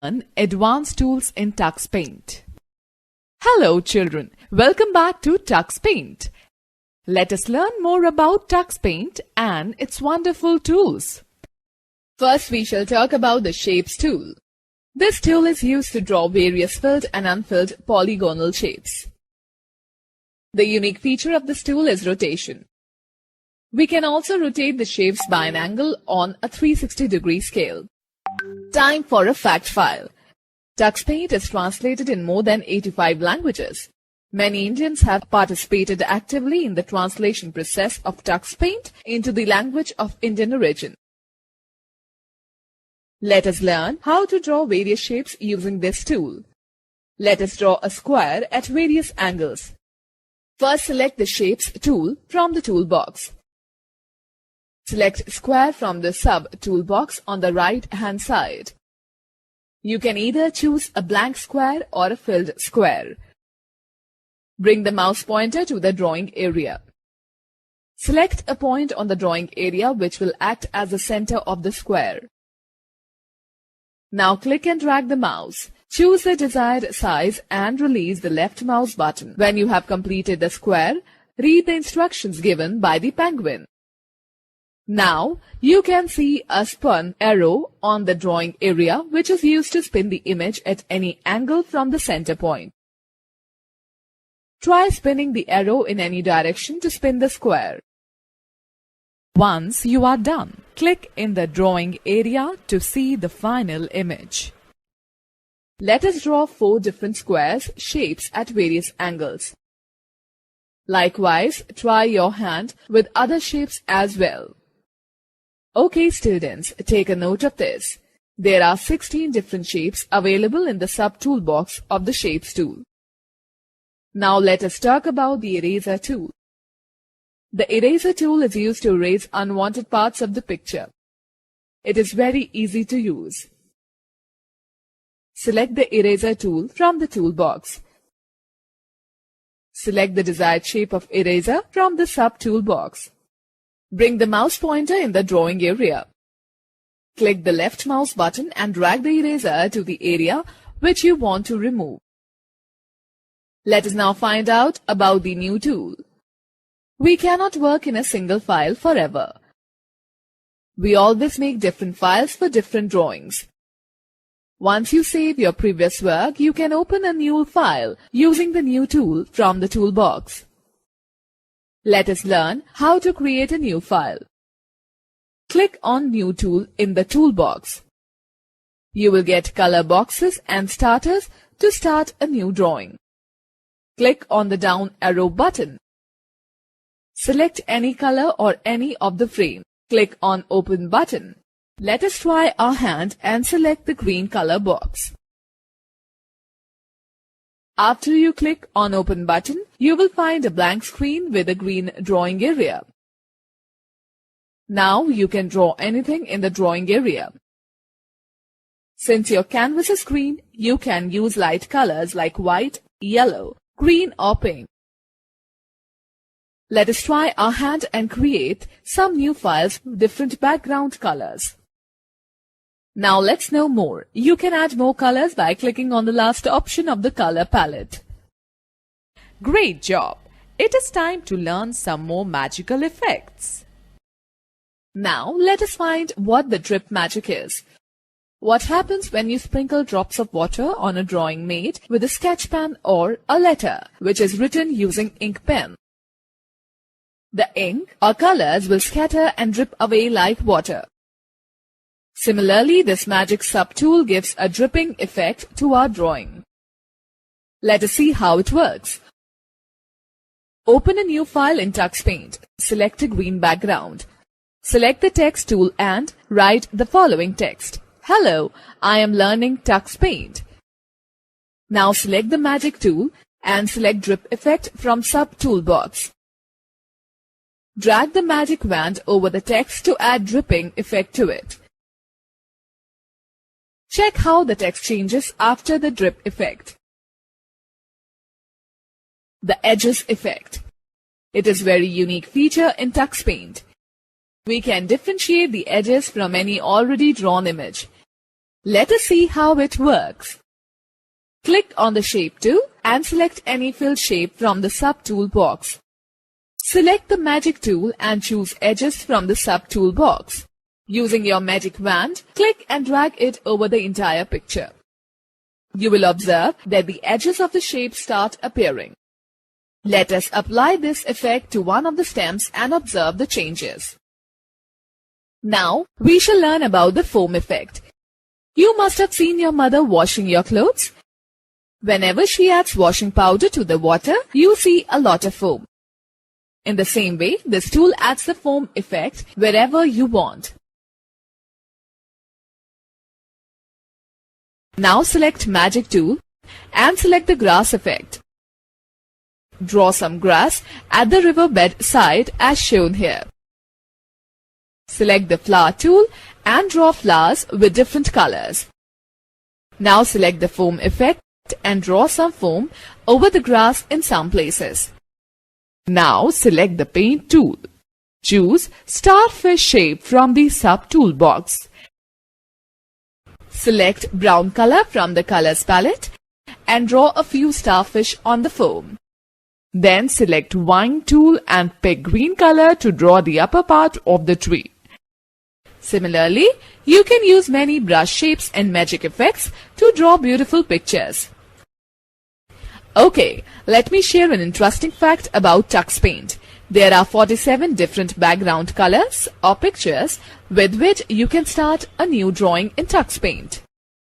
Advanced tools in Tux Paint. Hello children, welcome back to Tux Paint. Let us learn more about Tux Paint and its wonderful tools. First we shall talk about the Shapes tool. This tool is used to draw various filled and unfilled polygonal shapes. The unique feature of this tool is rotation. We can also rotate the shapes by an angle on a 360-degree scale. Time for a fact file. Tux Paint is translated in more than 85 languages. Many Indians have participated actively in the translation process of Tux Paint into the language of Indian origin. Let us learn how to draw various shapes using this tool. Let us draw a square at various angles. First, select the Shapes tool from the toolbox. Select Square from the sub-toolbox on the right-hand side. You can either choose a blank square or a filled square. Bring the mouse pointer to the drawing area. Select a point on the drawing area which will act as the center of the square. Now click and drag the mouse. Choose the desired size and release the left mouse button. When you have completed the square, read the instructions given by the penguin. Now, you can see a spun arrow on the drawing area which is used to spin the image at any angle from the center point. Try spinning the arrow in any direction to spin the square. Once you are done, click in the drawing area to see the final image. Let us draw 4 different squares shapes at various angles. Likewise, try your hand with other shapes as well. Okay students, take a note of this. There are 16 different shapes available in the sub-toolbox of the Shapes tool. Now let us talk about the Eraser tool. The Eraser tool is used to erase unwanted parts of the picture. It is very easy to use. Select the Eraser tool from the toolbox. Select the desired shape of eraser from the sub-toolbox. Bring the mouse pointer in the drawing area. Click the left mouse button and drag the eraser to the area which you want to remove. Let us now find out about the new tool. We cannot work in a single file forever. We always make different files for different drawings. Once you save your previous work, you can open a new file using the new tool from the toolbox. Let us learn how to create a new file. Click on New Tool in the toolbox. You will get color boxes and starters to start a new drawing. Click on the down arrow button. Select any color or any of the frame. Click on Open button. Let us try our hand and select the green color box. After you click on Open button, you will find a blank screen with a green drawing area. Now you can draw anything in the drawing area. Since your canvas is green, you can use light colors like white, yellow, green or pink. Let us try our hand and create some new files with different background colors. Now let's know more. You can add more colors by clicking on the last option of the color palette. Great job! It is time to learn some more magical effects. Now let us find what the drip magic is. What happens when you sprinkle drops of water on a drawing made with a sketch pen or a letter which is written using ink pen? The ink or colors will scatter and drip away like water. Similarly, this magic sub-tool gives a dripping effect to our drawing. Let us see how it works. Open a new file in Tux Paint. Select a green background. Select the text tool and write the following text. Hello, I am learning Tux Paint. Now select the magic tool and select drip effect from sub-toolbox. Drag the magic wand over the text to add dripping effect to it. Check how the text changes after the drip effect. The edges effect. It is very unique feature in Tux Paint. We can differentiate the edges from any already drawn image. Let us see how it works. Click on the Shape tool and select any fill shape from the sub-tool box. Select the Magic tool and choose Edges from the sub-tool box. Using your magic wand, click and drag it over the entire picture. You will observe that the edges of the shape start appearing. Let us apply this effect to one of the stems and observe the changes. Now, we shall learn about the foam effect. You must have seen your mother washing your clothes. Whenever she adds washing powder to the water, you see a lot of foam. In the same way, this tool adds the foam effect wherever you want. Now select Magic tool and select the grass effect. Draw some grass at the riverbed side as shown here. Select the Flower tool and draw flowers with different colors. Now select the foam effect and draw some foam over the grass in some places. Now select the Paint tool. Choose Starfish shape from the sub-tool box. Select brown color from the colors palette and draw a few starfish on the foam. Then select Vine tool and pick green color to draw the upper part of the tree. Similarly, you can use many brush shapes and magic effects to draw beautiful pictures. Okay, let me share an interesting fact about Tux Paint. There are 47 different background colors or pictures with which you can start a new drawing in Tux Paint.